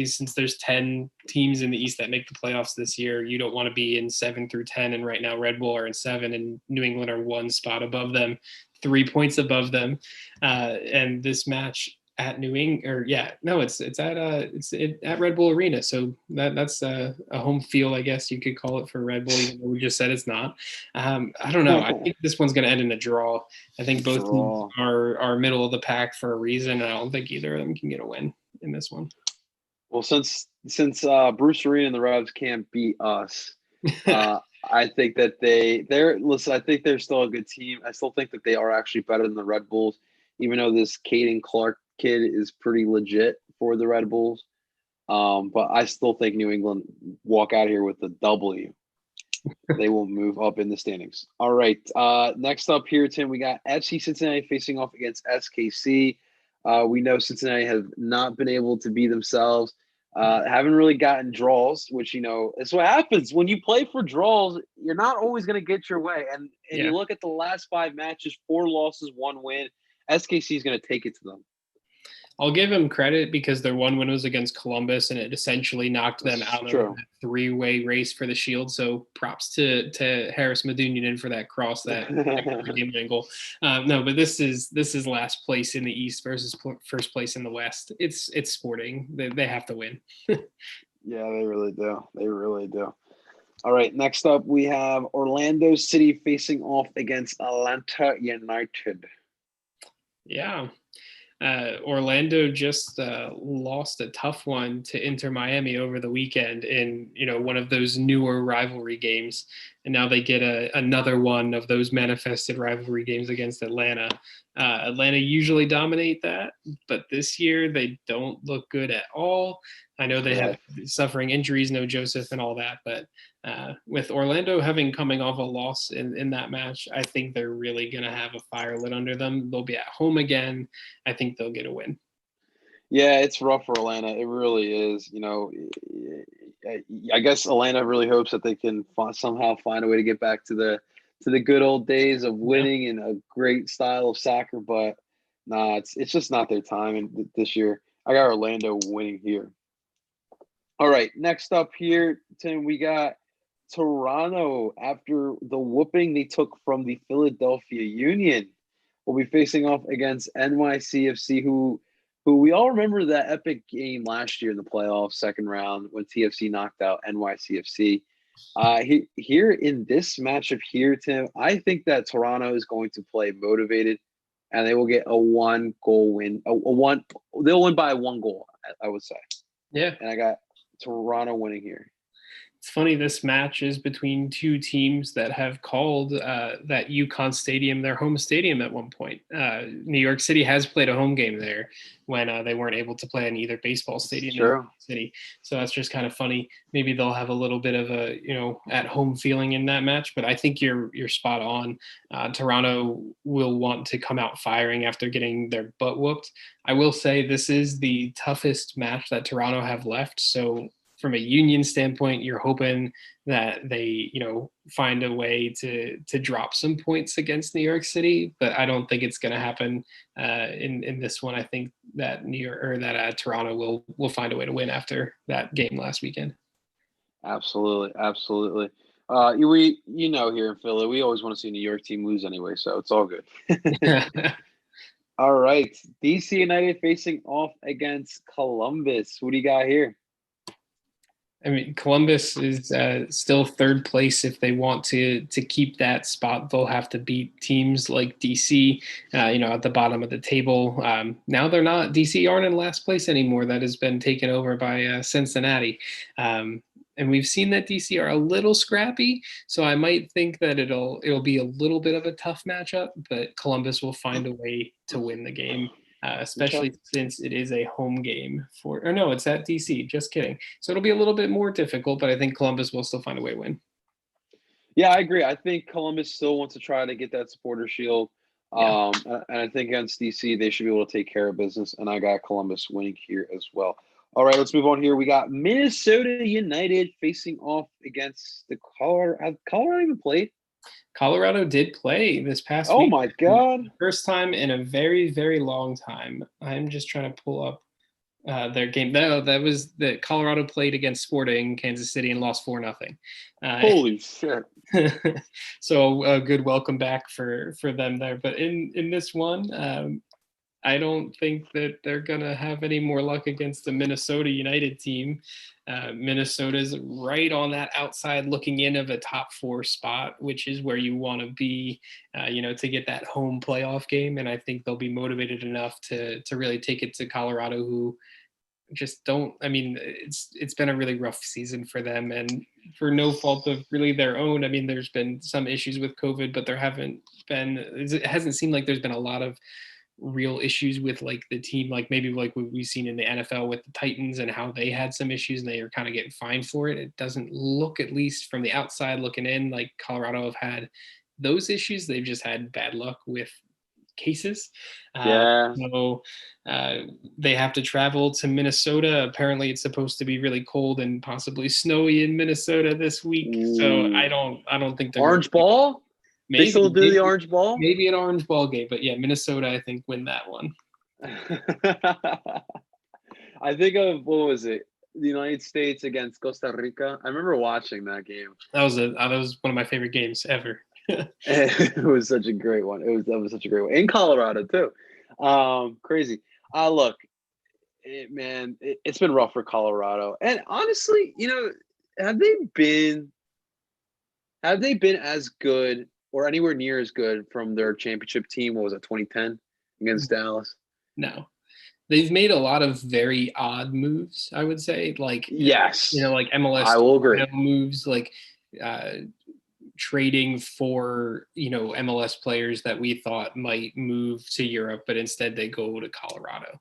since there's 10 teams in the East that make the playoffs this year, you don't want to be in 7 through 10. And right now, Red Bull are in 7 and New England are one spot above them, 3 points above them. And this match at New England, or yeah, no, it's at Red Bull Arena, so that's a home field, I guess you could call it for Red Bull, even though we just said it's not. I don't know. I think this one's going to end in a draw. I think both teams Draw. are middle of the pack for a reason, and I don't think either of them can get a win in this one. Well, since Bruce Arena and the Revs can't beat us, I think that they're listen. I think they're still a good team. I still think that they are actually better than the Red Bulls, even though this Caden Clark kid is pretty legit for the Red Bulls. But I still think New England walk out here with a W. They will move up in the standings. All right. Next up here, Tim, we got FC Cincinnati facing off against SKC. We know Cincinnati have not been able to be themselves. Haven't really gotten draws, which it's what happens when you play for draws. You're not always going to get your way, and Yeah. you look at the last 5 matches, 4 losses, 1 win. SKC is going to take it to them. I'll give him credit because their one win was against Columbus, and it essentially knocked them out of the three-way race for the Shield. So props to Harris Medunjanin for that cross, that game angle. No, but this is last place in the East versus first place in the West. It's Sporting. They have to win. Yeah, they really do. They really do. All right, next up we have Orlando City facing off against Atlanta United. Yeah. Orlando just lost a tough one to Inter Miami over the weekend in one of those newer rivalry games, and now they get another one of those manifested rivalry games against Atlanta. Atlanta usually dominate that, but this year they don't look good at all. I know they have suffering injuries, no Joseph and all that, but with Orlando coming off a loss in that match, I think they're really going to have a fire lit under them. They'll be at home again. I think they'll get a win. Yeah, it's rough for Atlanta. It really is. I guess Atlanta really hopes that they can somehow find a way to get back to the good old days of winning and a great style of soccer, but nah, it's just not their time this year. I got Orlando winning here. All right, next up here, Tim, we got Toronto. After the whooping they took from the Philadelphia Union, will be facing off against NYCFC, who we all remember that epic game last year in the playoffs, second round, when TFC knocked out NYCFC. Here in this matchup here, Tim, I think that Toronto is going to play motivated, and they will get a 1-goal win. They'll win by 1 goal, I would say. Yeah, and I got Toronto winning here. It's funny, this match is between two teams that have called that UConn Stadium their home stadium at one point. New York City has played a home game there when they weren't able to play in either baseball stadium in New York City. So that's just kind of funny. Maybe they'll have a little bit of a at home feeling in that match. But I think you're spot on. Toronto will want to come out firing after getting their butt whooped. I will say this is the toughest match that Toronto have left. So from a Union standpoint, you're hoping that they, find a way to drop some points against New York City, but I don't think it's going to happen in this one. I think that Toronto will find a way to win after that game last weekend. Absolutely. Here in Philly, we always want to see a New York team lose anyway, so it's all good. All right, DC United facing off against Columbus. What do you got here? I mean, Columbus is still third place. If they want to keep that spot, they'll have to beat teams like DC, at the bottom of the table. Now they're not. DC aren't in last place anymore. That has been taken over by Cincinnati. And we've seen that DC are a little scrappy, so I might think that it'll be a little bit of a tough matchup, but Columbus will find a way to win the game. Especially since it is a home game it's at DC. Just kidding. So it'll be a little bit more difficult, but I think Columbus will still find a way to win. Yeah, I agree. I think Columbus still wants to try to get that supporter shield. Yeah. And I think against DC, they should be able to take care of business. And I got Columbus winning here as well. All right, let's move on here. We got Minnesota United facing off against the Colorado. Have Colorado even played? Colorado did play this past week. Oh, my God. First time in a very, very long time. I'm just trying to pull up their game. That was that Colorado played against Sporting Kansas City and lost 4-0. Holy shit. So a good welcome back for them there. But in this one, I don't think that they're going to have any more luck against the Minnesota United team. Minnesota's right on that outside looking in of a top 4 spot, which is where you want to be, to get that home playoff game. And I think they'll be motivated enough to really take it to Colorado, who just don't. I mean, it's been a really rough season for them, and for no fault of really their own. I mean, there's been some issues with COVID, but it hasn't seemed like there's been a lot of real issues with like the team, like maybe like what we've seen in the NFL with the Titans and how they had some issues and they are kind of getting fined for it. It doesn't look, at least from the outside looking in, like Colorado have had those issues. They've just had bad luck with cases. So they have to travel to Minnesota. Apparently it's supposed to be really cold and possibly snowy in Minnesota this week. So I don't think they're orange ball. Maybe they still do the orange ball? Maybe an orange ball game, but yeah, Minnesota, I think, win that one. I think of, what was it? The United States against Costa Rica. I remember watching that game. That was one of my favorite games ever. It was such a great one. That was such a great one. In Colorado, too. Crazy. Look, it's been rough for Colorado. And honestly, have they been as good or anywhere near as good from their championship team? What was it, 2010 against Dallas? No. They've made a lot of very odd moves, I would say. Like, yes. Like MLS I will agree. Moves, like trading for, MLS players that we thought might move to Europe, but instead they go to Colorado.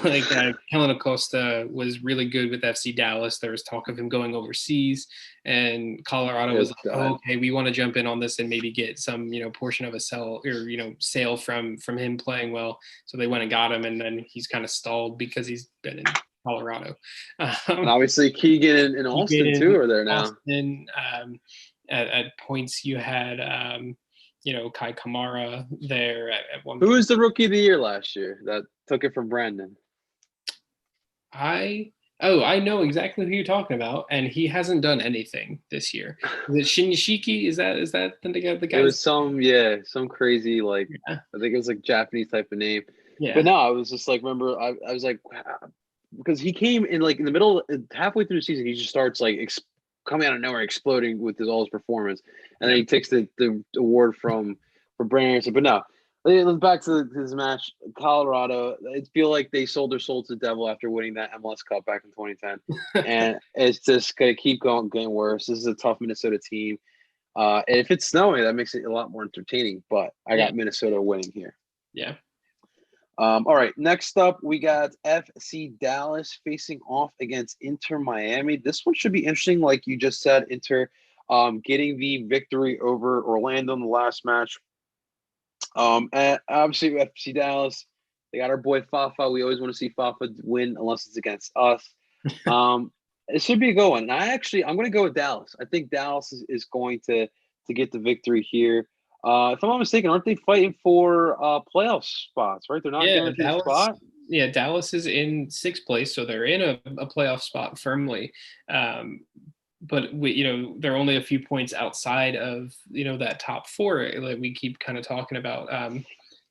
Like Kellen Acosta was really good with FC Dallas. There was talk of him going overseas, and Colorado was like, okay, we want to jump in on this and maybe get some, portion of a sell or, sale from him playing well. So they went and got him, and then he's kind of stalled because he's been in Colorado. And obviously Keegan and Austin too are there now. Austin, at points you had, Kai Kamara there at one point. Who was the rookie of the year last year that took it from Brandon? I know exactly who you're talking about, and he hasn't done anything this year. Is it Shinyashiki? Is that the guy? It was some crazy, like, I think it was like Japanese type of name. Yeah. But no, I was just like, remember, I was like, because he came in like in the middle, halfway through the season, he just starts like coming out of nowhere, exploding with all his performance, and then he takes the award from Brandon. But no, Back to this match, Colorado. I feel like they sold their soul to the devil after winning that MLS Cup back in 2010, and it's just gonna keep going, getting worse. This is a tough Minnesota team. And if it's snowing, that makes it a lot more entertaining. But I got Minnesota winning here. Yeah. All right. Next up, we got FC Dallas facing off against Inter Miami. This one should be interesting, like you just said. Inter getting the victory over Orlando in the last match. And obviously FC Dallas, they got our boy Fafa. We always want to see Fafa win unless it's against us. It should be a good one. And I'm going to go with Dallas. I think Dallas is going to get the victory here. If I'm not mistaken, aren't they fighting for playoff spots? Right? They're not guaranteed a spot. Yeah, Dallas is in sixth place, so they're in a playoff spot firmly. But they're only a few points outside of that top four that we keep kind of talking about.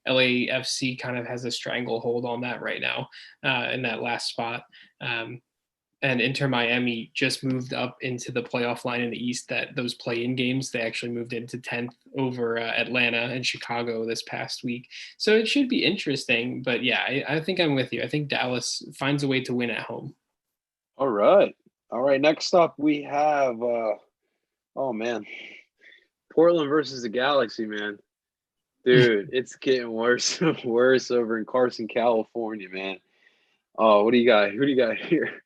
LAFC kind of has a stranglehold on that right now in that last spot. And Inter Miami just moved up into the playoff line in the East. That those play-in games, they actually moved into 10th over Atlanta and Chicago this past week. So it should be interesting. But yeah, I think I'm with you. I think Dallas finds a way to win at home. All right. Next up, we have Portland versus the Galaxy, man. Dude, it's getting worse and worse over in Carson, California, man. Oh, what do you got? Who do you got here?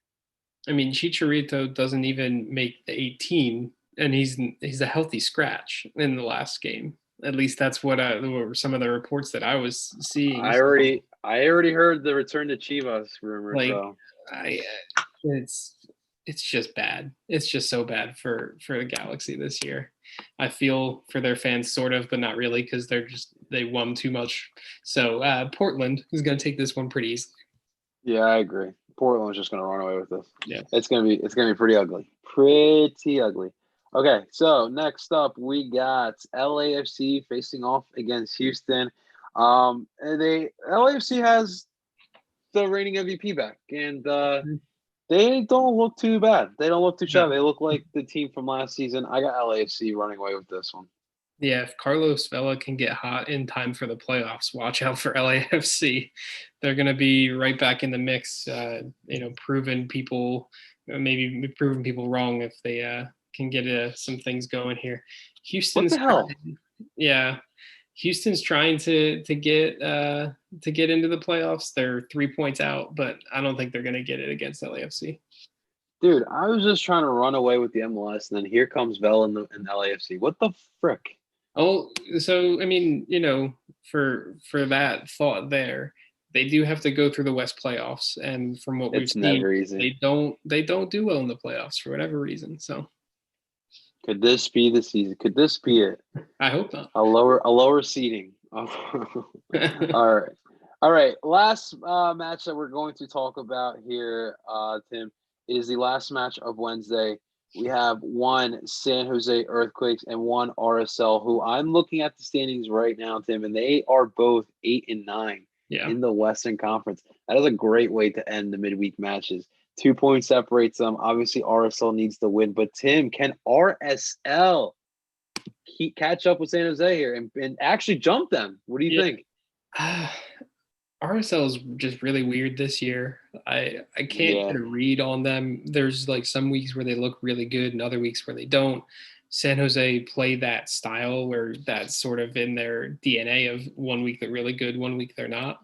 I mean, Chicharito doesn't even make the 18, and he's a healthy scratch in the last game. At least that's what were some of the reports that I was seeing. I already heard the return to Chivas rumor. It's just bad. It's just so bad for the Galaxy this year. I feel for their fans, sort of, but not really, because they won too much. So Portland is going to take this one pretty easily. Yeah, I agree. Portland's just going to run away with this. Yeah, it's gonna be pretty ugly. Pretty ugly. Okay, so next up we got LAFC facing off against Houston. And LAFC has the reigning MVP back, and they don't look too bad. They don't look too shabby. They look like the team from last season. I got LAFC running away with this one. Yeah, if Carlos Vela can get hot in time for the playoffs, watch out for LAFC. They're going to be right back in the mix, proving people wrong if they can get some things going here. What the hell? Houston's trying to get into the playoffs. They're 3 points out, but I don't think they're going to get it against LAFC. Dude, I was just trying to run away with the MLS, and then here comes Vela and LAFC. What the frick? Oh, so I mean, for that thought there, they do have to go through the West playoffs, and from what we've seen, they don't do well in the playoffs for whatever reason. So, could this be the season? Could this be it? I hope not. A lower seeding. All right. Last match that we're going to talk about here, Tim, is the last match of Wednesday. We have one San Jose Earthquakes and one RSL, who I'm looking at the standings right now, Tim, and they are both 8 and 9 in the Western Conference. That is a great way to end the midweek matches. 2 points separates them. Obviously, RSL needs to win, but Tim, can RSL catch up with San Jose here and actually jump them? What do you think? RSL is just really weird this year. I can't get a read on them. There's like some weeks where they look really good and other weeks where they don't. San Jose play that style where that's sort of in their DNA of 1 week they're really good, 1 week they're not.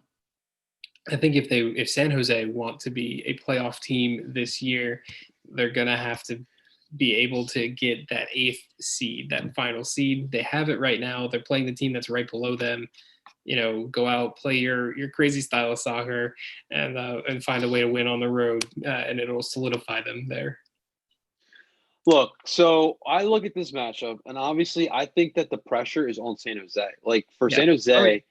I think if San Jose want to be a playoff team this year, they're going to have to be able to get that 8th seed, that final seed. They have it right now. They're playing the team that's right below them. Go out, play your crazy style of soccer, and find a way to win on the road, and it'll solidify them there. Look, so I look at this matchup, and obviously I think that the pressure is on San Jose. Like, for San Jose,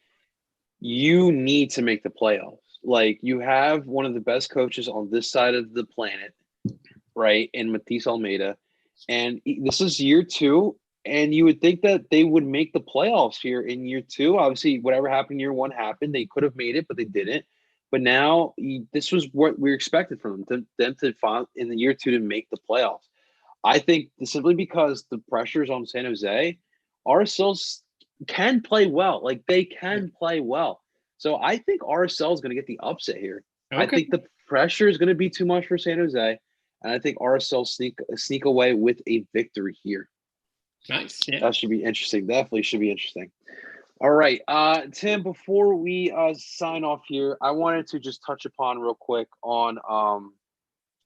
you need to make the playoffs. Like, you have one of the best coaches on this side of the planet, right, in Matisse Almeida, and this is year 2. And you would think that they would make the playoffs here in year 2. Obviously, whatever happened year 1 happened. They could have made it, but they didn't. But now this was what we expected from them to find in the year 2 to make the playoffs. I think simply because the pressure is on San Jose, RSL's can play well. Like they can play well. So I think RSL is going to get the upset here. I Okay. think the pressure is going to be too much for San Jose, and I think RSL sneak away with a victory here. Nice. Yeah. That should be interesting. Definitely should be interesting. All right, Tim. Before we sign off here, I wanted to just touch upon real quick on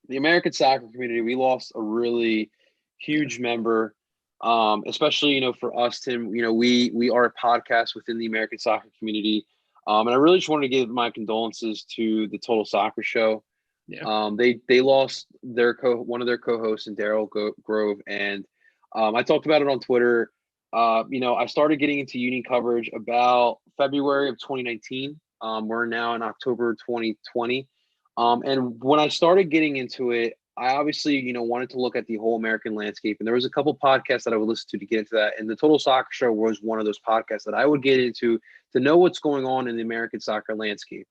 the American soccer community. We lost a really huge member, especially for us, Tim. We are a podcast within the American soccer community, and I really just wanted to give my condolences to the Total Soccer Show. Yeah. They lost their one of their co-hosts in Daryl Grove, and I talked about it on Twitter. I started getting into union coverage about February of 2019. We're now in October 2020. And when I started getting into it, I obviously, wanted to look at the whole American landscape. And there was a couple podcasts that I would listen to get into that. And the Total Soccer Show was one of those podcasts that I would get into to know what's going on in the American soccer landscape.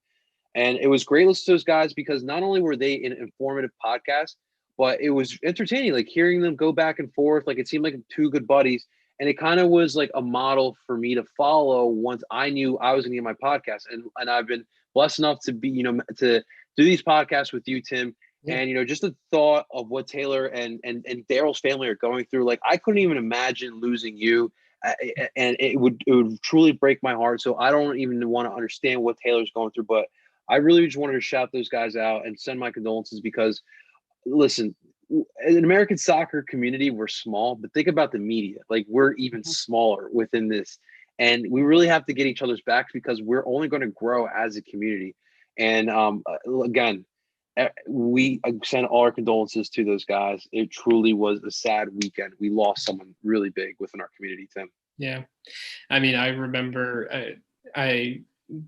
And it was great listening to those guys because not only were they an informative podcast, but it was entertaining, like hearing them go back and forth. Like it seemed like two good buddies. And it kind of was like a model for me to follow once I knew I was going to get my podcast. And I've been blessed enough to be, to do these podcasts with you, Tim. Yeah. And, just the thought of what Taylor and Daryl's family are going through, like I couldn't even imagine losing you. And it would truly break my heart. So I don't even want to understand what Taylor's going through, but I really just wanted to shout those guys out and send my condolences because, listen, in American soccer community, we're small, but think about the media. Like we're even smaller within this. And we really have to get each other's backs because we're only going to grow as a community. And again, we send all our condolences to those guys. It truly was a sad weekend. We lost someone really big within our community, Tim. Yeah. I mean, I remember I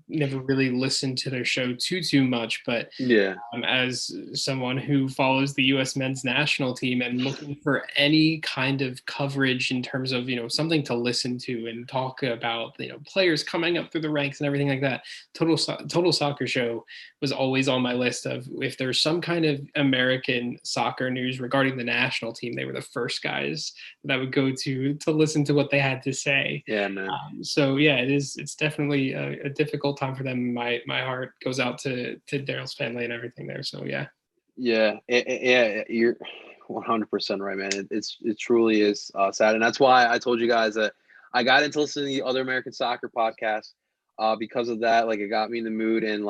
never really listened to their show too much, but yeah, as someone who follows the U.S. men's national team and looking for any kind of coverage in terms of something to listen to and talk about players coming up through the ranks and everything like that, Total Soccer Show was always on my list of if there's some kind of American soccer news regarding the national team, they were the first guys that I would go to listen to what they had to say. Yeah, man. So yeah, it's definitely a difficult time for them. My heart goes out to Daryl's family and everything there. So yeah. Yeah, you're 100% right, man. It truly is sad, and that's why I told you guys that I got into listening to the other American soccer podcasts because of that. Like, it got me in the mood, and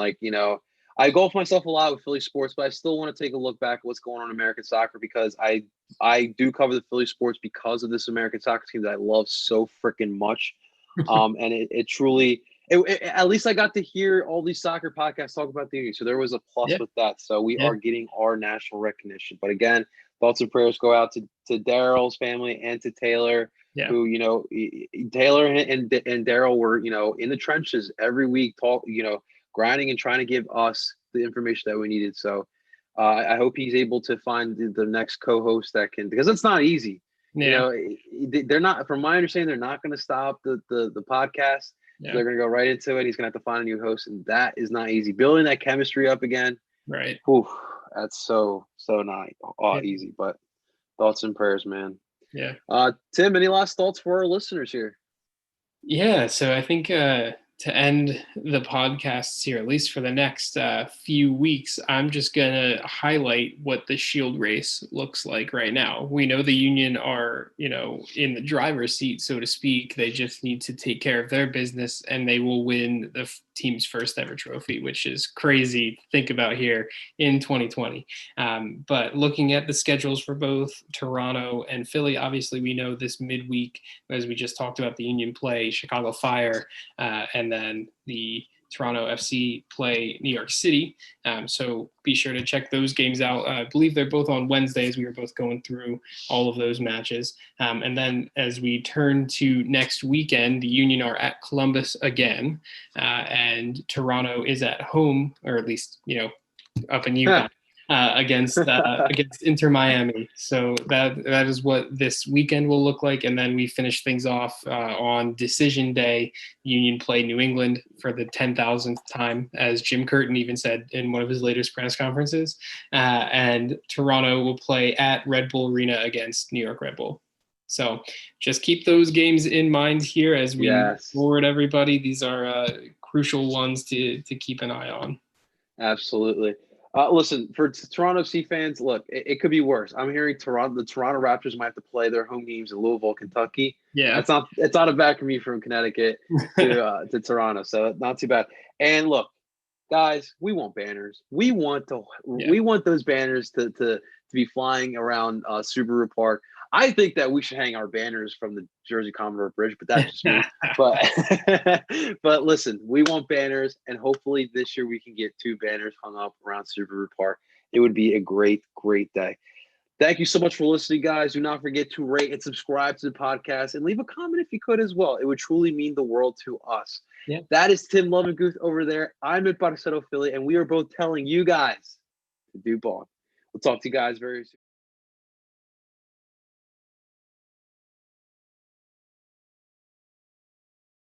I golf myself a lot with Philly sports, but I still want to take a look back at what's going on in American soccer because I do cover the Philly sports because of this American soccer team that I love so freaking much, and it truly. At least I got to hear all these soccer podcasts talk about the Union. So there was a plus with that. So we are getting our national recognition. But again, thoughts and prayers go out to Daryl's family and to Taylor, who, Taylor and Daryl were, in the trenches every week, grinding and trying to give us the information that we needed. So I hope he's able to find the next co-host that can, because it's not easy. Yeah. They're not, from my understanding, they're not going to stop the podcast. Yeah. So they're going to go right into it. He's going to have to find a new host, and that is not easy. Building that chemistry up again, right? Whew, that's so not easy. But thoughts and prayers, man. Yeah. Tim, any last thoughts for our listeners here? Yeah. So I think to end the podcasts here, at least for the next few weeks, I'm just going to highlight what the Shield race looks like right now. We know the Union are, in the driver's seat, so to speak. They just need to take care of their business and they will win the team's first ever trophy, which is crazy to think about here in 2020. But looking at the schedules for both Toronto and Philly, obviously we know this midweek, as we just talked about, the Union play Chicago Fire, and then the Toronto FC play New York City. So be sure to check those games out. I believe they're both on Wednesdays. We were both going through all of those matches. And then as we turn to next weekend, the Union are at Columbus again, and Toronto is at home, or at least, up in Yukon. Against Inter Miami. So that is what this weekend will look like. And then we finish things off on decision day. Union play New England for the 10,000th time, as Jim Curtin even said in one of his latest press conferences. And Toronto will play at Red Bull Arena against New York Red Bull. So just keep those games in mind here as we move forward, everybody. These are crucial ones to keep an eye on. Absolutely. Listen, for Toronto FC fans, look, it could be worse. I'm hearing the Toronto Raptors might have to play their home games in Louisville, Kentucky. Yeah, it's not a bad commute from Connecticut to Toronto, so not too bad. And look, guys, we want banners. We want those banners to be flying around Subaru Park. I think that we should hang our banners from the Jersey Commodore Bridge, but that's just me. But listen, we want banners, and hopefully this year we can get 2 banners hung up around Subaru Park. It would be a great, great day. Thank you so much for listening, guys. Do not forget to rate and subscribe to the podcast and leave a comment if you could as well. It would truly mean the world to us. Yeah. That is Tim Lovinguth over there. I'm at Barceto Philly, and we are both telling you guys to do ball. We'll talk to you guys very soon.